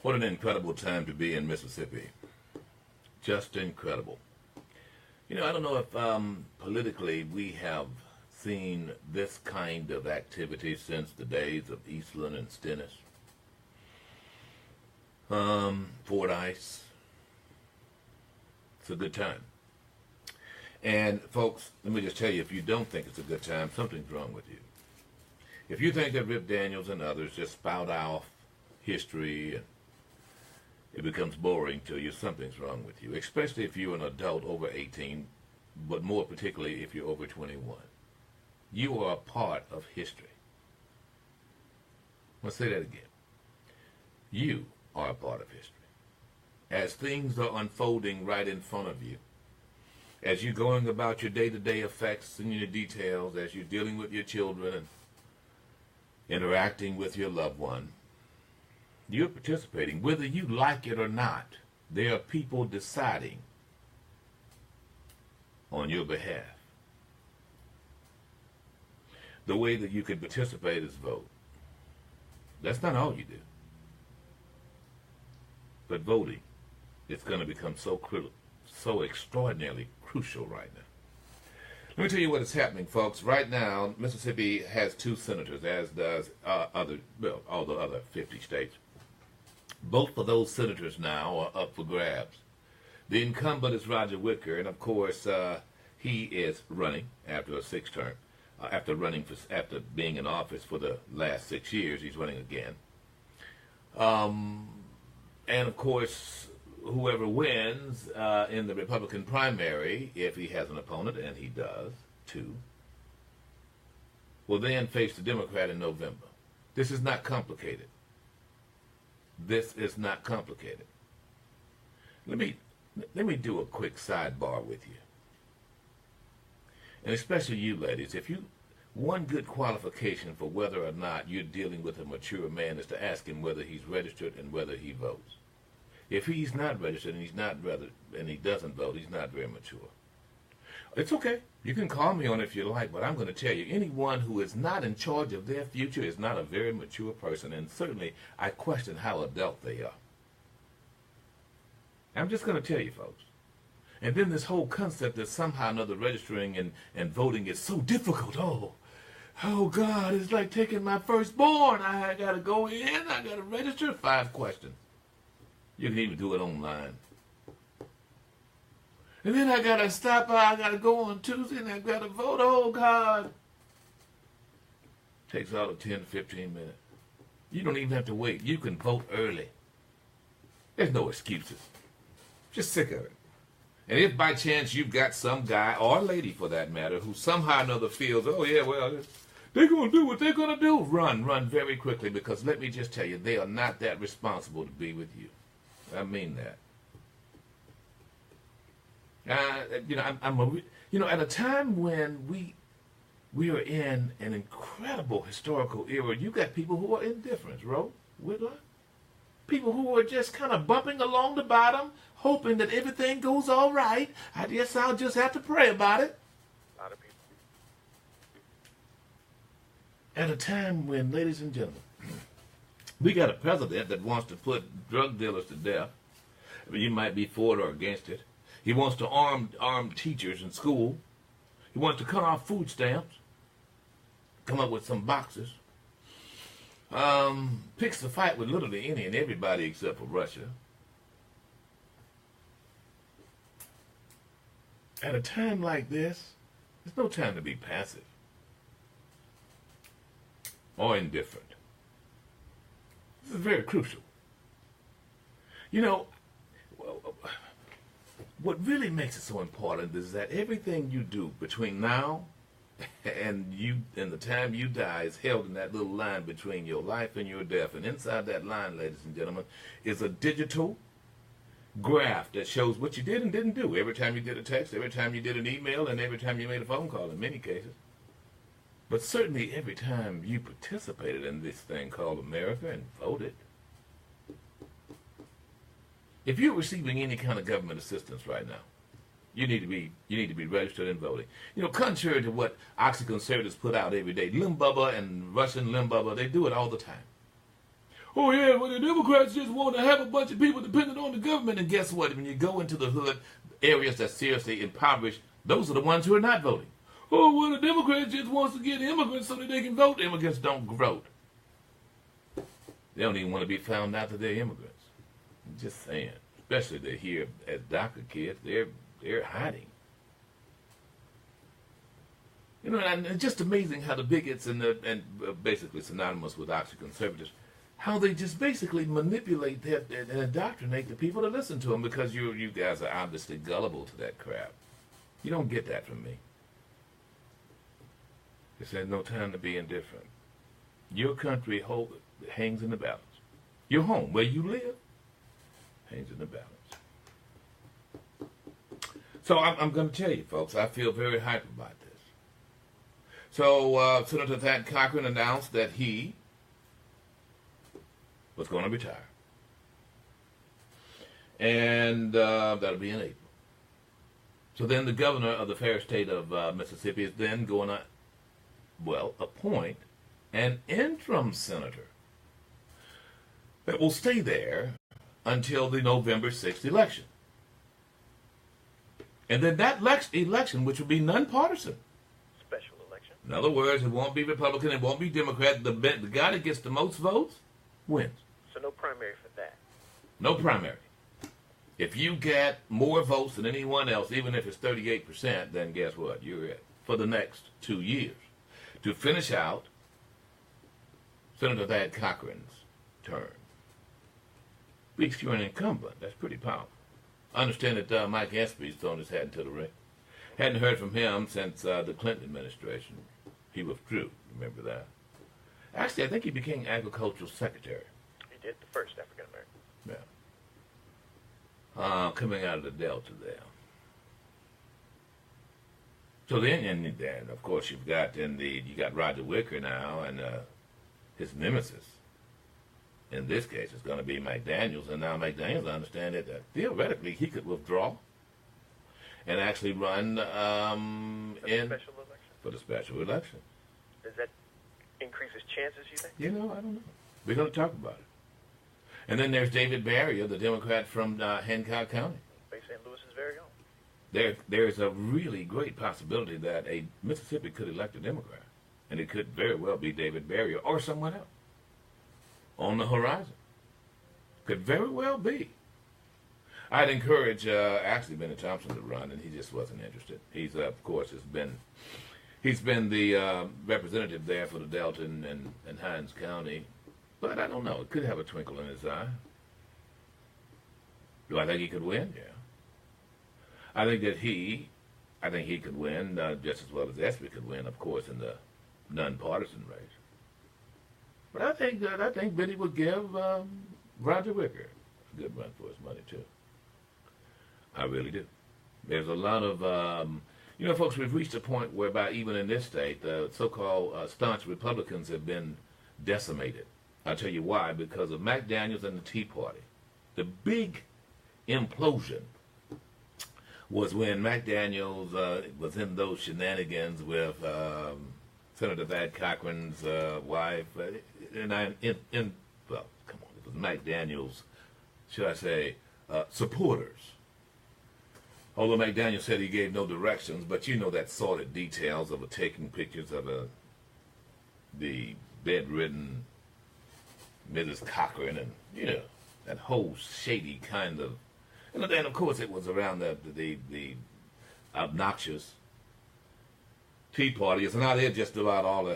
What an incredible time to be in Mississippi. Just incredible. I don't know if politically we have seen this kind of activity since the days of Eastland and Stennis. Fordyce. It's a good time. And folks, let me just tell you, if you don't think it's a good time, something's wrong with you. If you think that Rip Daniels and others just spout off history and it becomes boring to you, something's wrong with you, especially if you're an adult over 18, but more particularly if you're over 21. You are a part of history. I'll say that again. You are a part of history. As things are unfolding right in front of you, as you're going about your day-to-day effects and your details, as you're dealing with your children and interacting with your loved one, you're participating. Whether you like it or not, there are people deciding on your behalf. The way that you can participate is vote. That's not all you do. But voting is going to become so extraordinarily crucial right now. Let me tell you what is happening, folks. Right now, Mississippi has 2 senators, as does all the other 50 states. Both of those senators now are up for grabs. The incumbent is Roger Wicker, and of course, he is running after a 6th term. After being in office for the last 6 years, he's running again. And of course, whoever wins in the Republican primary, if he has an opponent, and he does, 2, will then face the Democrat in November. This is not complicated. This is not complicated. Let me do a quick sidebar with you. And especially you ladies, one good qualification for whether or not you're dealing with a mature man is to ask him whether he's registered and whether he votes. If he's not registered and he doesn't vote, he's not very mature. It's okay. You can call me on it if you like, but I'm going to tell you, anyone who is not in charge of their future is not a very mature person, and certainly I question how adult they are. I'm just going to tell you, folks. And then this whole concept that somehow or another registering and voting is so difficult. Oh God, it's like taking my firstborn. I got to go in, I got to register, 5 questions. You can even do it online. And then I got to stop by, I got to go on Tuesday and I got to vote. Oh God. Takes all of 10 to 15 minutes. You don't even have to wait. You can vote early. There's no excuses. Just sick of it. And if by chance you've got some guy, or lady for that matter, who somehow or another feels, oh yeah, well, they're going to do what they're going to do, run very quickly, because let me just tell you, they are not that responsible to be with you. I mean that. At a time when we are in an incredible historical era, you got people who are indifferent, Whitlock. People who are just kind of bumping along the bottom, hoping that everything goes all right. I guess I'll just have to pray about it. A lot of people. At a time when, ladies and gentlemen, we got a president that wants to put drug dealers to death. You might be for it or against it. He wants to arm teachers in school. He wants to cut off food stamps. Come up with some boxes. Picks a fight with literally any and everybody except for Russia. At a time like this, there's no time to be passive or indifferent. This is very crucial. What really makes it so important is that everything you do between now and the time you die is held in that little line between your life and your death. And inside that line, ladies and gentlemen, is a digital graph that shows what you did and didn't do. Every time you did a text, every time you did an email, and every time you made a phone call in many cases. But certainly every time you participated in this thing called America and voted. If you're receiving any kind of government assistance right now, you need to be registered and voting. Contrary to what oxyconservatives put out every day, Limbubba and Russian Limbubba, they do it all the time. Oh yeah, well the Democrats just want to have a bunch of people dependent on the government. And guess what? When you go into the hood areas that's seriously impoverished, those are the ones who are not voting. Oh, well the Democrats just wants to get immigrants so that they can vote. Immigrants don't vote. They don't even want to be found out that they're immigrants. I'm just saying. Especially they're here as DACA kids. They're hiding. You know, and it's just amazing how the bigots and basically synonymous with Oxford conservatives, how they just basically manipulate and indoctrinate the people to listen to them, because you guys are obviously gullible to that crap. You don't get that from me. There's no time to be indifferent. Your country hangs in the balance. Your home, where you live, hangs in the balance. So I'm going to tell you, folks, I feel very hype about this. So Senator Thad Cochran announced that he was going to retire. And that'll be in April. So then the governor of the fair state of Mississippi is then going to, appoint an interim senator that will stay there until the November 6th election. And then that election, which will be nonpartisan. Special election. In other words, it won't be Republican, it won't be Democrat. The guy that gets the most votes wins. So no primary for that. No primary. If you get more votes than anyone else, even if it's 38%, then guess what? You're it for the next 2 years to finish out Senator Thad Cochran's term. Weeks you're an incumbent. That's pretty powerful. I understand that Mike Espy's thrown his hat into the ring. Hadn't heard from him since the Clinton administration. He withdrew. Remember that? Actually, I think he became agricultural secretary. He did, the first African American. Yeah. Coming out of the Delta there. So then, of course, you got Roger Wicker now, and his nemesis. In this case, it's going to be McDaniels, and now McDaniels, I understand that theoretically he could withdraw and actually run for the special election. Does that increase his chances, you think? You know, I don't know. We're going to talk about it. And then there's David Barrier, the Democrat from Hancock County. Bay St. Louis's very own. There's a really great possibility that Mississippi could elect a Democrat, and it could very well be David Barrier or someone else on the horizon. Could very well be. I'd encourage actually Benny Thompson to run, and he just wasn't interested. He's of course he's been the representative there for the Delta and Hinds County, but I don't know. It could have a twinkle in his eye. Do I think he could win? Yeah. I think he could win just as well as Espy could win, of course, in the nonpartisan race. But I think Benny would give Roger Wicker a good run for his money too. I really do. There's a lot of folks. We've reached a point whereby even in this state, the so-called staunch Republicans have been decimated. I'll tell you why. Because of McDaniels and the Tea Party. The big implosion was when McDaniels was in those shenanigans with Senator Thad Cochran's wife, it was McDaniels, should I say, supporters. Although McDaniel said he gave no directions, but you know that sordid details of taking pictures of the bedridden Mrs. Cochran, and that whole shady kind of, and then of course it was around the obnoxious Tea Party. It's now they're just about all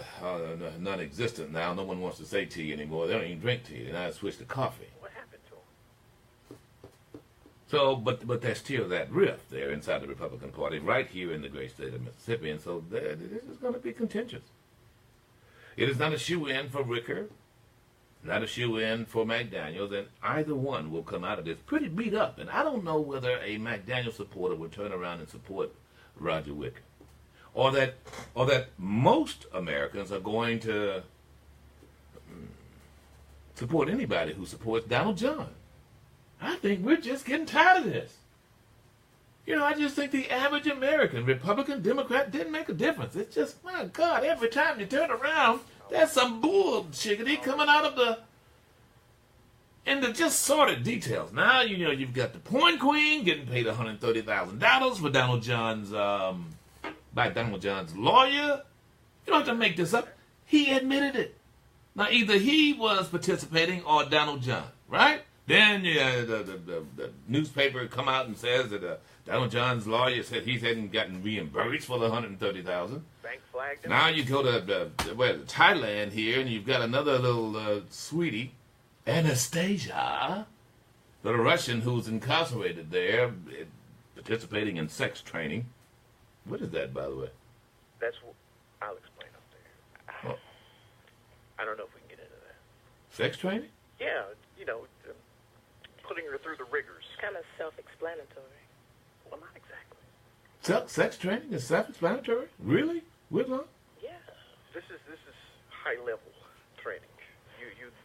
non-existent now. No one wants to say tea anymore. They don't even drink tea. They now switch to coffee. What happened to them? So, but there's still that rift there inside the Republican Party right here in the great state of Mississippi, and so this is going to be contentious. It is not a shoe-in for Wicker, not a shoe-in for McDaniels, and either one will come out of this pretty beat up. And I don't know whether a McDaniel supporter would turn around and support Roger Wicker, or that most Americans are going to support anybody who supports Donald John. I think we're just getting tired of this. I just think the average American, Republican, Democrat, didn't make a difference. It's just, my God, every time you turn around, there's some bullshiggity coming out of And the just sordid details. Now, you've got the porn queen getting paid $130,000 for Donald John's, by Donald John's lawyer. You don't have to make this up. He admitted it. Now, either he was participating or Donald John, right? Then the newspaper come out and says that Donald John's lawyer said he hadn't gotten reimbursed for the $130,000. Bank flagged him. Now you go to Thailand here, and you've got another little sweetie, Anastasia, the Russian who's incarcerated there, participating in sex training. What is that, by the way? That's what I'll explain up there. Oh. I don't know if we can get into that. Sex training? Yeah, putting her through the rigors. It's kind of self-explanatory. Well, not exactly. Sex training is self-explanatory? Really? Whitlow? Yeah. This is high-level training.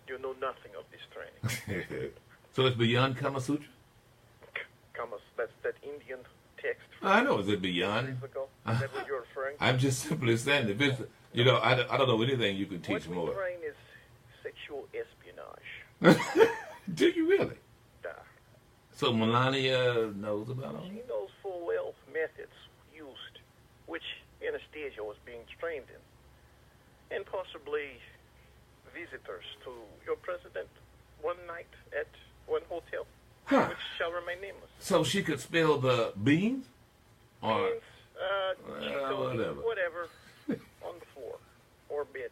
You know nothing of this training. So it's beyond Kama Sutra? That's that Indian text. I know. Is it beyond? Is that what you're referring to? I'm just simply saying, if it's, I don't know anything you can teach more. What we train is sexual espionage. Do you really? Duh. So Melania knows about all She that? knows full well methods used, which Anastasia was being trained in, and possibly visitors to your president one night at one hotel, which shall remain nameless. So she could spill the beans? Or Beans, whatever, on the floor or bed.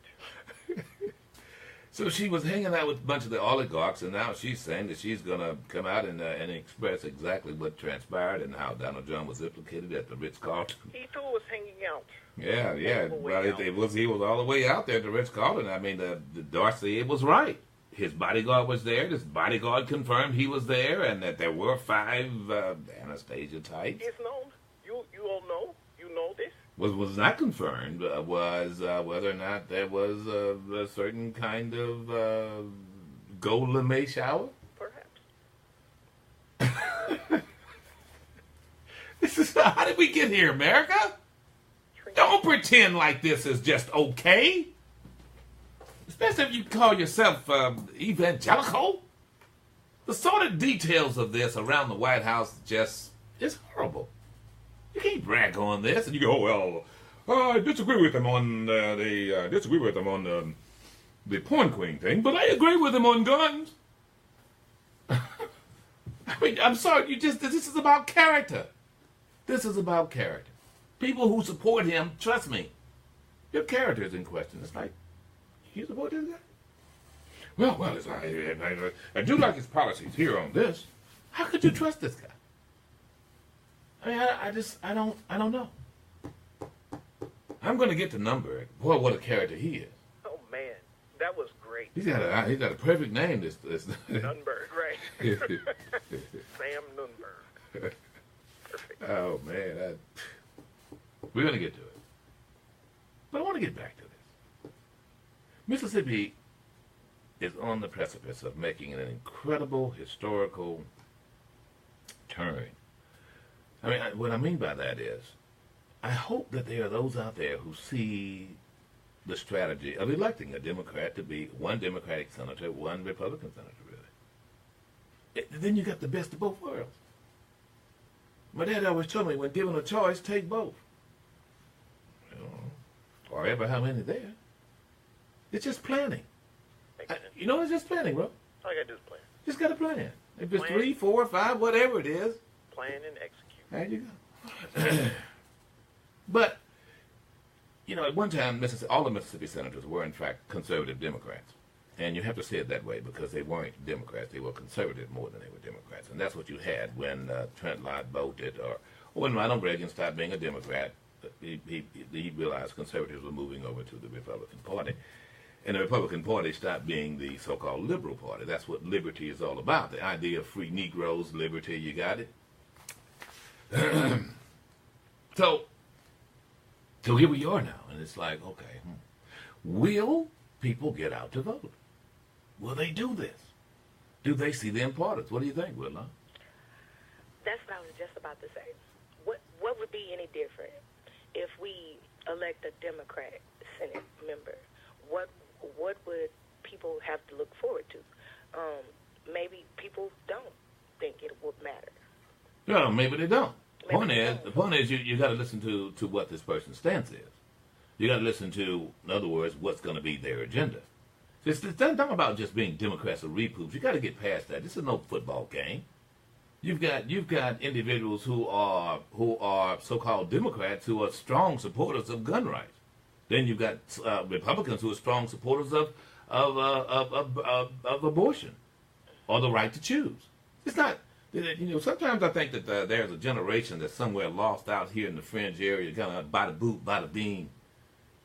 So she was hanging out with a bunch of the oligarchs, and now she's saying that she's going to come out and express exactly what transpired and how Donald John was implicated at the Ritz-Carlton. He too was hanging out. Yeah. Well, he was all the way out there at the Ritz-Carlton. I mean, the Darcy was right. His bodyguard was there. His bodyguard confirmed he was there, and that there were 5 Anastasia types. It's known. You all know. You know this. Was not confirmed was whether or not there was a certain kind of gold lame shower. Perhaps. This is how did we get here, America? Don't pretend like this is just okay. Especially if you call yourself evangelical. The sort of details of this around the White House is horrible. You can't brag on this and you go, oh, well, I disagree with them on the porn queen thing, but I agree with them on guns. I mean, I'm sorry, this is about character. This is about character. People who support him, trust me, your character is in question. It's like, you support this guy? Well, I do like his policies here on this. How could you trust this guy? I mean, I don't know. I'm going to get the number. Boy, what a character he is. Oh man, that was great. He's got a perfect name. This Nunberg, right? Sam Nunberg. Perfect. Oh man, we're going to get to it. But I want to get back to this. Mississippi is on the precipice of making an incredible historical turn. I mean, what I mean by that is, I hope that there are those out there who see the strategy of electing a Democrat to be one Democratic senator, one Republican senator, really. Then you got the best of both worlds. My dad always told me, when given a choice, take both. Or ever how many there. It's just planning. It's just planning, bro. All you got to do is plan. Just got to plan. If it's 3, 4, 5, whatever it is. Plan and execute. There you go. But, at one time, all the Mississippi senators were, in fact, conservative Democrats. And you have to say it that way because they weren't Democrats. They were conservative more than they were Democrats. And that's what you had when Trent Lott voted, or when Ronald Reagan stopped being a Democrat. He realized conservatives were moving over to the Republican Party. And the Republican Party stopped being the so-called liberal party. That's what liberty is all about. The idea of free Negroes, liberty, you got it? So here we are now, and it's like, okay, will people get out to vote? Will they do this? Do they see the importance? What do you think, Willa? That's what I was just about to say. What would be any different if we elect a Democratic Senate member? What would people have to look forward to? maybe people don't think it would matter. No, maybe they don't. Maybe The point is you got to listen to what this person's stance is. You got to listen to, in other words, what's going to be their agenda. It's not about just being Democrats or repoops. You got to get past that. This is no football game. You've got individuals who are so-called Democrats who are strong supporters of gun rights. Then you've got Republicans who are strong supporters of abortion or the right to choose. It's not. Sometimes I think that there's a generation that's somewhere lost out here in the fringe area, kind of by the boot, by the beam,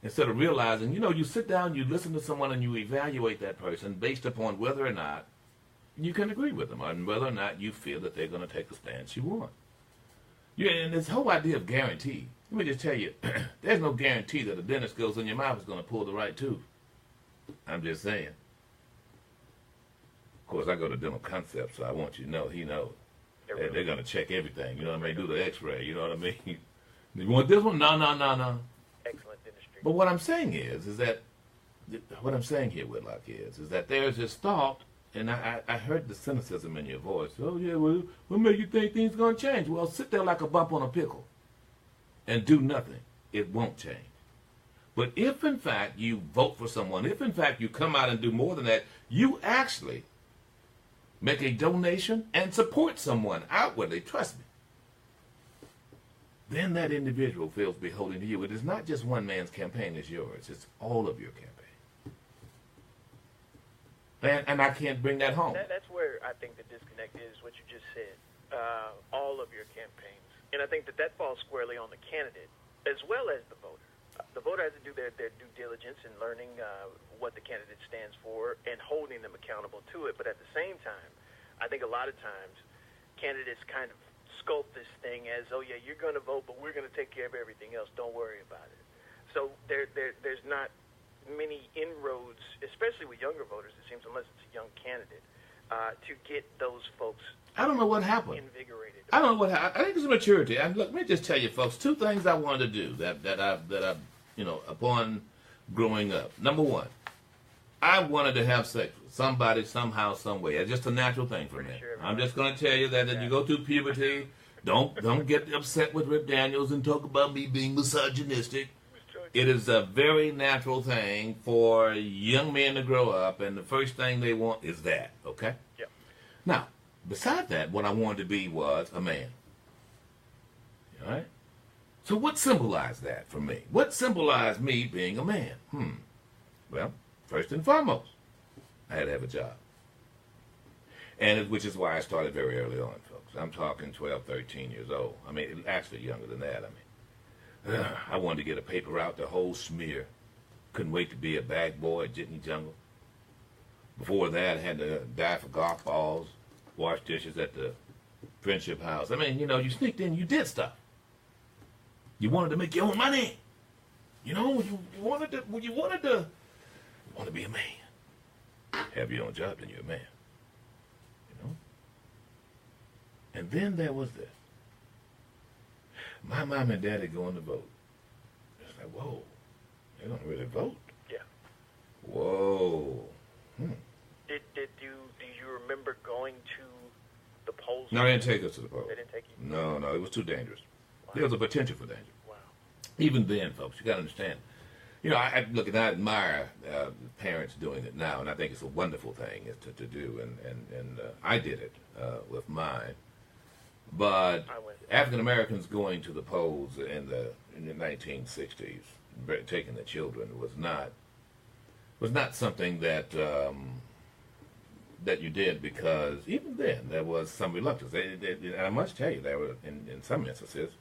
instead of realizing, you sit down, you listen to someone, and you evaluate that person based upon whether or not you can agree with them, and whether or not you feel that they're going to take the stance you want. And this whole idea of guarantee, let me just tell you, there's no guarantee that a dentist goes in your mouth is going to pull the right tooth. I'm just saying. Of course, I go to Dental Concepts, so I want you to know, he knows. They're going to check everything, you know what I mean? Do the x-ray, you know what I mean? You want this one? No. Excellent dentistry. But what I'm saying is that, what I'm saying here, Whitlock, is that there's this thought, and I heard the cynicism in your voice. Oh, yeah, well, what makes you think things going to change? Well, sit there like a bump on a pickle and do nothing. It won't change. But if, in fact, you vote for someone, if, in fact, you come out and do more than that, you actually make a donation and support someone outwardly, trust me, then that individual feels beholden to you. It is not just one man's campaign, it's yours. It's all of your campaign. And I can't bring that home. That's where I think the disconnect is, what you just said, all of your campaigns. And I think that falls squarely on the candidate as well as the voter. The voter has to do their due diligence in learning what the candidate stands for and holding them accountable to it. But at the same time, I think a lot of times candidates kind of sculpt this thing as, oh, yeah, you're going to vote, but we're going to take care of everything else. Don't worry about it. So there's not many inroads, especially with younger voters, it seems, unless it's a young candidate, to get those folks I don't know what happened. invigorated. I don't know what happened. I think it's maturity. And look, let me just tell you, folks, two things I wanted to do that I upon growing up. Number one, I wanted to have sex with somebody, somehow, some way. It's just a natural thing for me. Sure, I'm just going to tell you that you go through puberty, don't get upset with Rip Daniels and talk about me being misogynistic. It is a very natural thing for young men to grow up, and the first thing they want is that, okay? Yeah. Now, besides that, what I wanted to be was a man. All right? So what symbolized that for me? What symbolized me being a man? Well, first and foremost, I had to have a job. And which is why I started very early on, folks. I'm talking 12, 13 years old. I mean, actually younger than that. I wanted to get a paper route, the whole smear. Couldn't wait to be a bag boy at Jitney Jungle. Before that, I had to dive for golf balls, wash dishes at the Friendship House. I mean, you sneaked in, you did stuff. You wanted to make your own money. You wanted to be a man. Have your own job, then you're a man. And then there was this. My mom and daddy going to vote. It's like, whoa, they don't really vote. Yeah. Whoa. Do you remember going to the polls? No, they didn't take us to the polls. They didn't take you? No, it was too dangerous. Wow. There was a potential for danger. Wow. Even then, folks, you got to understand. I admire parents doing it now, and I think it's a wonderful thing to do, and I did it with mine. But African Americans going to the polls in the 1960s, taking the children, was not something that you did, because even then there was some reluctance. And I must tell you, there were in some instances,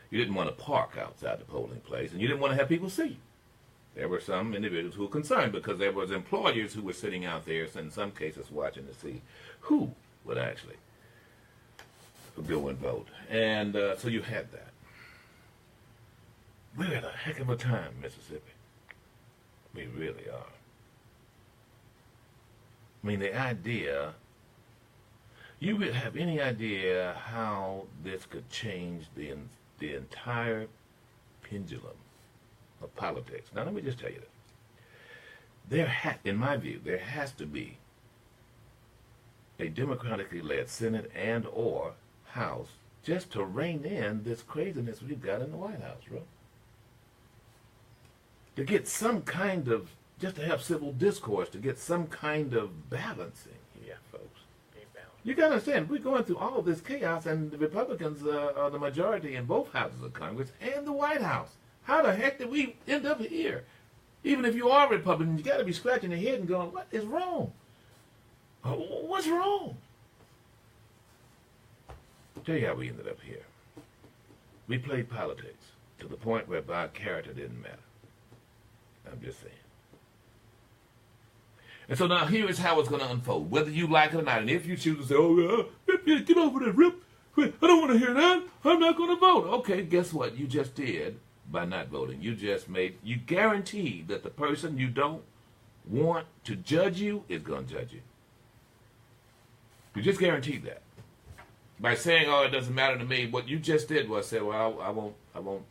you didn't want to park outside the polling place, and you didn't want to have people see you. There were some individuals who were concerned because there was employers who were sitting out there, in some cases, watching to see who would actually go and vote. And so you had that. We're at a heck of a time, Mississippi. We really are. I mean, the idea, you would have any idea how this could change the entire pendulum of politics. Now, let me just tell you this. In my view, there has to be a democratically led Senate and or House just to rein in this craziness we've got in the White House, bro. To get some kind of, just to have civil discourse, to get some kind of balancing here, folks. You got to understand, we're going through all this chaos, and the Republicans are the majority in both houses of Congress and the White House. How the heck did we end up here? Even if you are Republican, you got to be scratching your head and going, what is wrong? What's wrong? I'll tell you how we ended up here. We played politics to the point whereby our character didn't matter. I'm just saying. And so now here is how it's going to unfold, whether you like it or not. And if you choose to say, oh, get over that, Rip. I don't want to hear that. I'm not going to vote. Okay, guess what? You just did by not voting. You guaranteed that the person you don't want to judge you is going to judge you. You just guaranteed that. By saying, oh, it doesn't matter to me, what you just did was say, well, I won't.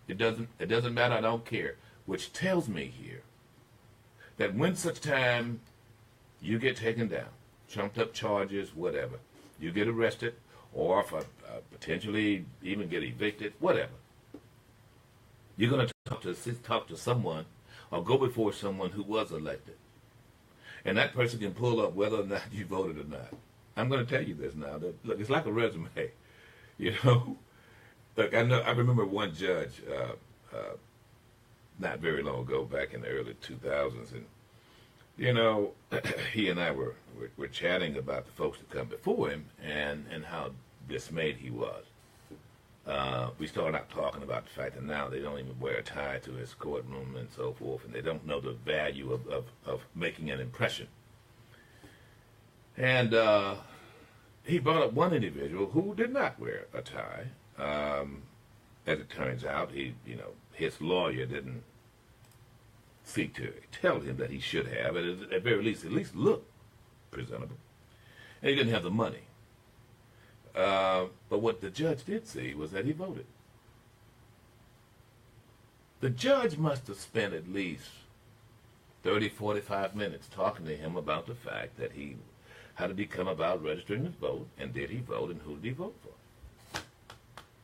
It doesn't matter, I don't care. Which tells me here that when such time you get taken down, trumped up charges, whatever, you get arrested, or for, potentially even get evicted, whatever, you're going to talk to someone or go before someone who was elected. And that person can pull up whether or not you voted or not. I'm going to tell you this now. Look, it's like a resume, you know. Look, I remember one judge not very long ago, back in the early 2000s, and you know, he and I were chatting about the folks that come before him and how dismayed he was. We started out talking about the fact that now they don't even wear a tie to his courtroom and so forth, and they don't know the value of making an impression. And he brought up one individual who did not wear a tie. As it turns out, his lawyer didn't seek to tell him that he should have, at very least, look presentable. And he didn't have the money. But what the judge did see was that he voted. The judge must have spent at least 30, 45 minutes talking to him about the fact that how did he come about registering his vote, and did he vote, and who did he vote for?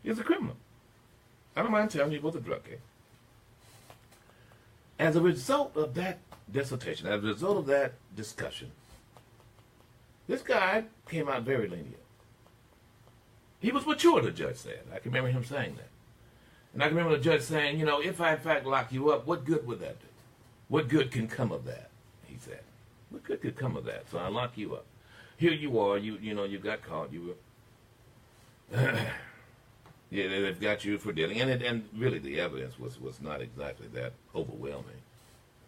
He was a criminal. I don't mind telling you, he was a drug case. As a result of that dissertation, as a result of that discussion, this guy came out very lenient. He was mature, the judge said. I can remember him saying that. And I can remember the judge saying, if I in fact lock you up, what good would that do? What good can come of that? He said. What good could come of that? So I lock you up. Here you are, you got caught, you were yeah, they've got you for dealing, and really the evidence was not exactly that overwhelming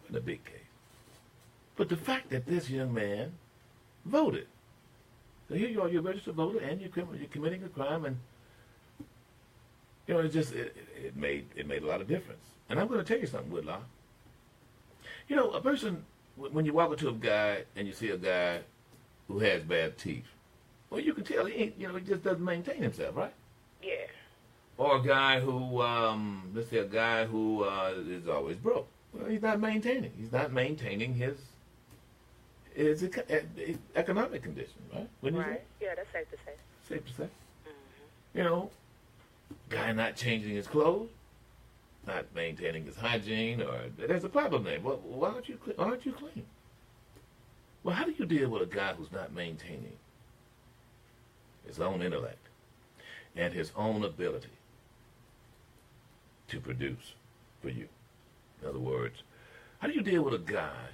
in a big case. But the fact that this young man voted, so here you are, you're a registered voter, and you're committing a crime, and it made a lot of difference. And I'm going to tell you something, Woodlaw. A person, when you walk into a guy and you see a guy who has bad teeth, well, you can tell he just doesn't maintain himself, right? Yeah. Or a guy who, let's say a guy who is always broke. Well, he's not maintaining. He's not maintaining his economic condition, right? Wouldn't you say? Yeah, that's safe to say. Safe to say. Mm-hmm. Guy not changing his clothes, not maintaining his hygiene, or there's a problem there. Well, why aren't you clean? Well, how do you deal with a guy who's not maintaining his own intellect and his own ability to produce for you? In other words, how do you deal with a guy?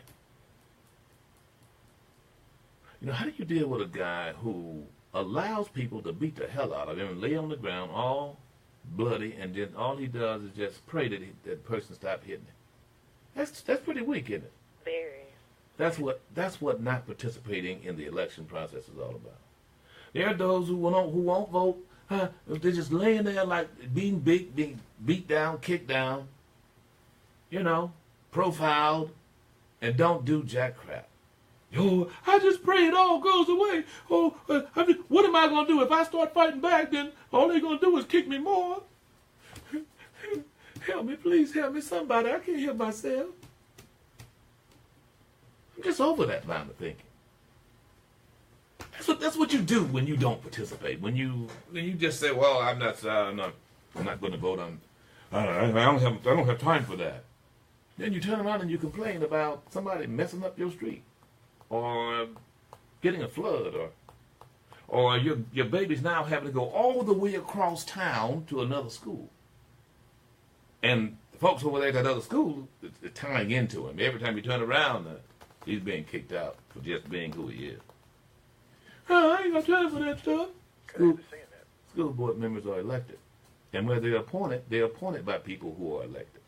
How do you deal with a guy who allows people to beat the hell out of him and lay on the ground all bloody, and then all he does is just pray that that person stop hitting him? That's pretty weak, isn't it? Very. That's what not participating in the election process is all about. There are those who won't vote. They're just laying there like being beat down, kicked down, profiled, and don't do jack crap. I just pray it all goes away. What am I going to do? If I start fighting back, then all they're going to do is kick me more. Help me, please help me, somebody. I can't help myself. I'm just over that line of thinking. what you do when you don't participate. When you just say, "Well, I'm not going to vote. I don't have time for that." Then you turn around and you complain about somebody messing up your street, or getting a flood, or your baby's now having to go all the way across town to another school. And the folks over there at that other school are tying into him. Every time you turn around, he's being kicked out for just being who he is. Oh, I ain't got time for that stuff. School board members are elected. And where they're appointed by people who are elected.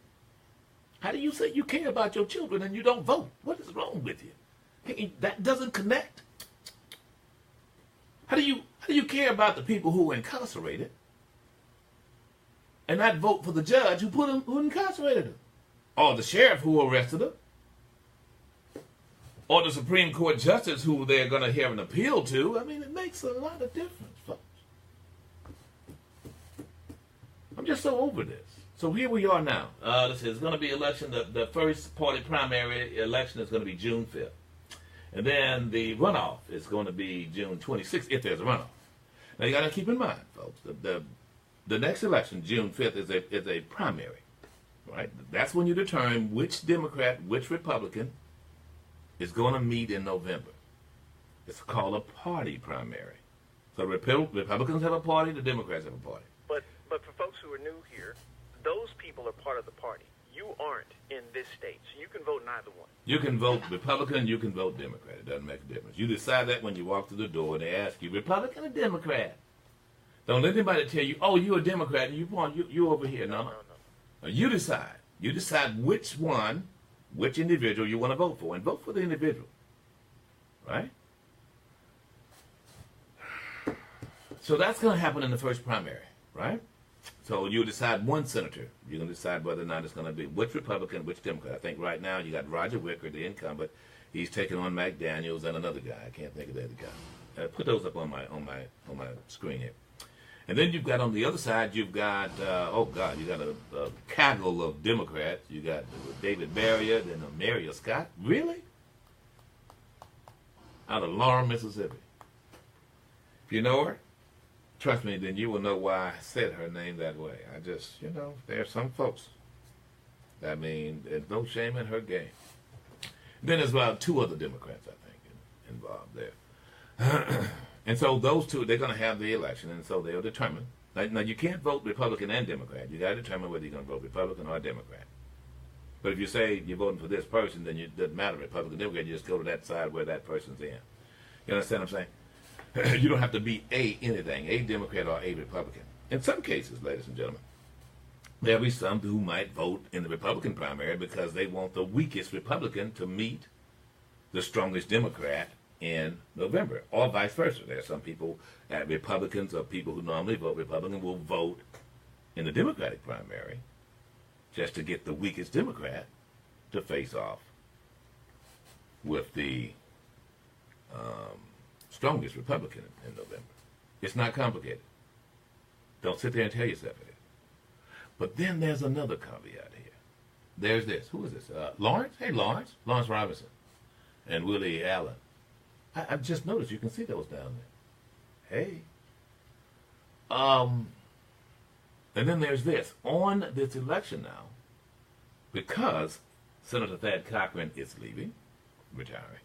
How do you say you care about your children and you don't vote? What is wrong with you? That doesn't connect. How do you care about the people who are incarcerated and not vote for the judge who incarcerated them, or the sheriff who arrested them, or the Supreme Court justice who they're going to hear an appeal to? I mean, it makes a lot of difference, folks. I'm just so over this. So here we are now. This is going to be election. The first party primary election is going to be June 5th. And then the runoff is going to be June 26th, if there's a runoff. Now you got to keep in mind, folks, the next election, June 5th, is a primary, right? That's when you determine which Democrat, which Republican is going to meet in November. It's called a party primary. So Republicans have a party, the Democrats have a party. But for folks who are new here, those people are part of the party. You aren't in this state, so you can vote neither one. You can vote Republican, you can vote Democrat. It doesn't make a difference. You decide that when you walk through the door and they ask you, Republican or Democrat? Don't let anybody tell you, oh, you're a Democrat and you over here. No. You decide. You decide which individual you want to vote for, and vote for the individual. Right? So that's going to happen in the first primary, right? So you decide one senator. You're going to decide whether or not it's going to be which Republican, which Democrat. I think right now you got Roger Wicker, the incumbent. He's taking on McDaniels and another guy. I can't think of the other guy. Put those up on my screen here. And then you've got on the other side, you've got you got a cackle of Democrats. You got David Berrien and Maria Scott. Really? Out of Laurel, Mississippi. If you know her, trust me, then you will know why I said her name that way. I just, there are some folks. I mean, there's no shame in her game. Then there's about two other Democrats, I think, involved there. And so those two, they're going to have the election, and so they'll determine. Now, you can't vote Republican and Democrat. You got to determine whether you're going to vote Republican or Democrat. But if you say you're voting for this person, then it doesn't matter, Republican, Democrat. You just go to that side where that person's in. You understand what I'm saying? You don't have to be anything, a Democrat or a Republican. In some cases, ladies and gentlemen, there'll be some who might vote in the Republican primary because they want the weakest Republican to meet the strongest Democrat in November, or vice versa. There are some people, Republicans or people who normally vote Republican, will vote in the Democratic primary just to get the weakest Democrat to face off with the strongest Republican in November. It's not complicated. Don't sit there and tell yourself it is. But then there's another caveat here. There's this. Who is this? Lawrence? Hey, Lawrence. Lawrence Robinson and Willie Allen. I've just noticed. You can see those down there. Hey. And then there's this. On this election now, because Senator Thad Cochran is leaving, retiring,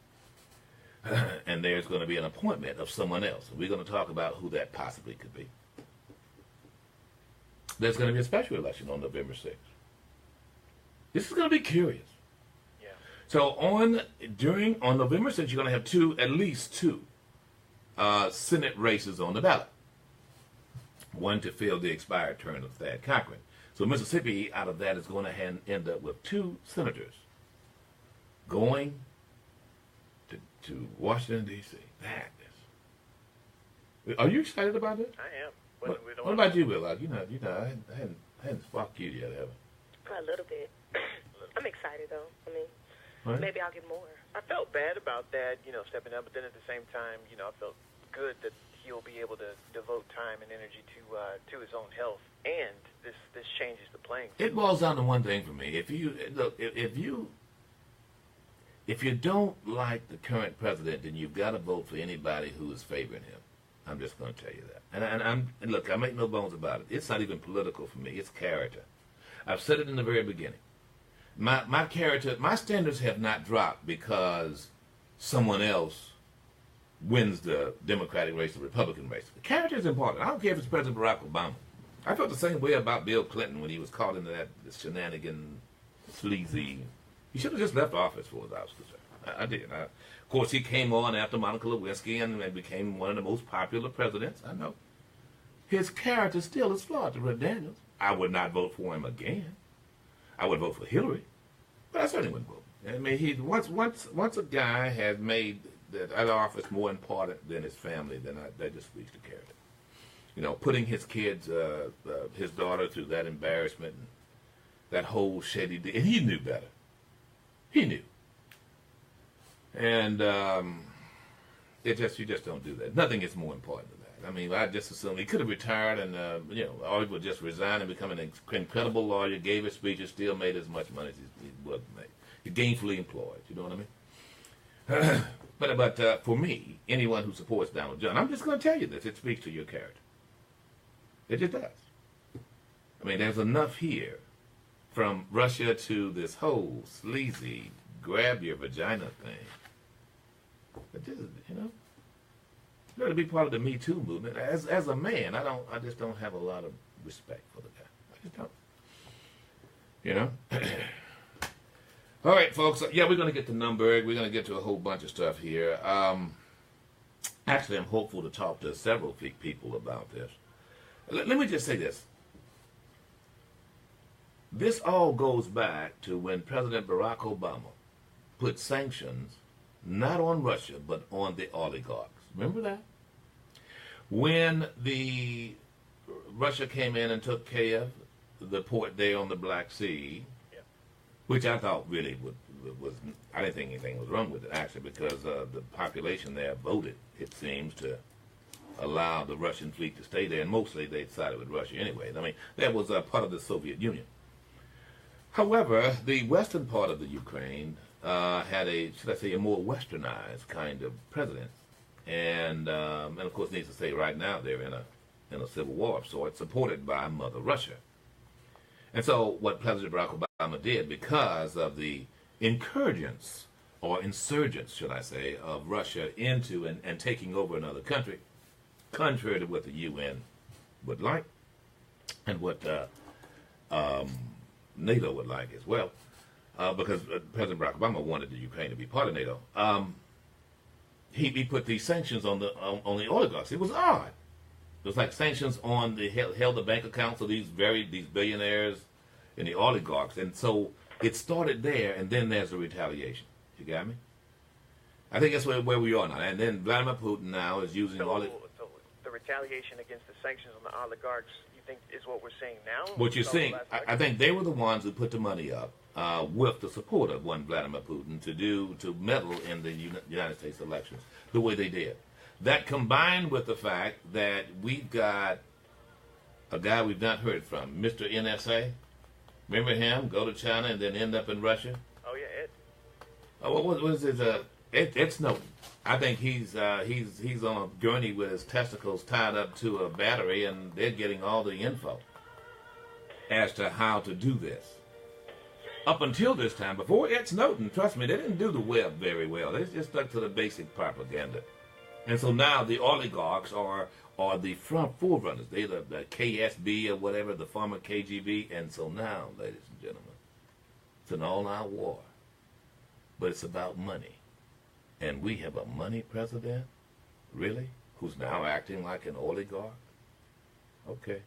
and there's going to be an appointment of someone else. We're going to talk about who that possibly could be. There's going to be a special election on November 6th. This is going to be curious. Yeah. So on November 6th, you're going to have at least two Senate races on the ballot. One to fill the expired term of Thad Cochran. So Mississippi, out of that, is going to end up with two senators going to Washington, D.C. Are you excited about this? I am. What about you, Will? I hadn't sparked you yet, have For a little bit. I'm excited, though. I mean, I? maybe I'll get more. I felt bad about that, stepping up, but then at the same time, I felt good that he'll be able to devote time and energy to his own health, and this changes the playing field. It boils down to one thing for me. If you if you don't like the current president, then you've got to vote for anybody who is favoring him. I'm just going to tell you that. And look, I make no bones about it. It's not even political for me. It's character. I've said it in the very beginning. My character, my standards have not dropped because someone else wins the Democratic race, the Republican race. The character is important. I don't care if it's President Barack Obama. I felt the same way about Bill Clinton when he was caught into that shenanigan, sleazy. He should have just left office for as I was concerned. I did. Of course, he came on after Monica Lewinsky and became one of the most popular presidents. I know. His character still is flawed to Rick Daniels. I would not vote for him again. I would vote for Hillary, but I certainly wouldn't vote. I mean, once a guy has made that other office more important than his family, then that just speaks to character. You know, putting his kids, his daughter through that embarrassment and that whole shady deal, and he knew better. He knew. And you just don't do that. Nothing is more important than that. I mean, I just assume he could have retired and, or he would just resign and become an incredible lawyer, gave his speeches, still made as much money as he would make. He's gainfully employed, you know what I mean? But for me, anyone who supports Donald Trump, I'm just going to tell you this, it speaks to your character. It just does. I mean, there's enough here, from Russia to this whole sleazy grab your vagina thing. But this, you know, you got to be part of the Me Too movement. As a man, I just don't have a lot of respect for the guy. I just don't. You know. All right, folks. Yeah, we're going to get to Nunberg. We're going to get to a whole bunch of stuff here. Actually, I'm hopeful to talk to several people about this. Let me just say this. This all goes back to when President Barack Obama put sanctions not on Russia, but on the oligarchs. Remember that? When Russia came in and took Kiev, the port there on the Black Sea, which I thought really was I didn't think anything was wrong with it, actually, because the population there voted, it seems, to allow the Russian fleet to stay there, and mostly they sided with Russia anyway. I mean, that was part of the Soviet Union. However, the western part of the Ukraine had should I say, a more westernized kind of president, and of course, needs to say right now they're in a civil war of sorts, supported by Mother Russia. And so, what President Barack Obama did, because of the incurgence or insurgence, should I say, of Russia into and taking over another country, contrary to what the UN would like, and what NATO would like as well, because President Barack Obama wanted the Ukraine to be part of NATO. He put these sanctions on the oligarchs. It was odd. It was like sanctions on held the bank accounts of these billionaires and the oligarchs, and so it started there, and then there's a retaliation. You got me? I think that's where we are now. And then Vladimir Putin now is using So the retaliation against the sanctions on the oligarchs, you think, is what we're seeing now? What you're seeing, I think they were the ones who put the money up with the support of one Vladimir Putin to meddle in the United States elections the way they did. That combined with the fact that we've got a guy we've not heard from, Mr. NSA. Remember him? Go to China and then end up in Russia? Oh, yeah, Ed. Oh, what is his, Ed Snowden. I think he's on a gurney with his testicles tied up to a battery, and they're getting all the info as to how to do this. Up until this time, before Ed Snowden, trust me, they didn't do the web very well. They just stuck to the basic propaganda. And so now the oligarchs are the front forerunners. They're the KSB or whatever, the former KGB. And so now, ladies and gentlemen, it's an all-out war. But it's about money. And we have a money president, really, who's now acting like an oligarch? Okay,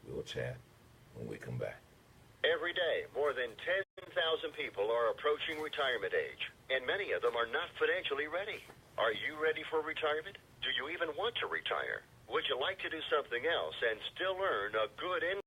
we'll chat when we come back. Every day, more than 10,000 people are approaching retirement age, and many of them are not financially ready. Are you ready for retirement? Do you even want to retire? Would you like to do something else and still earn a good income?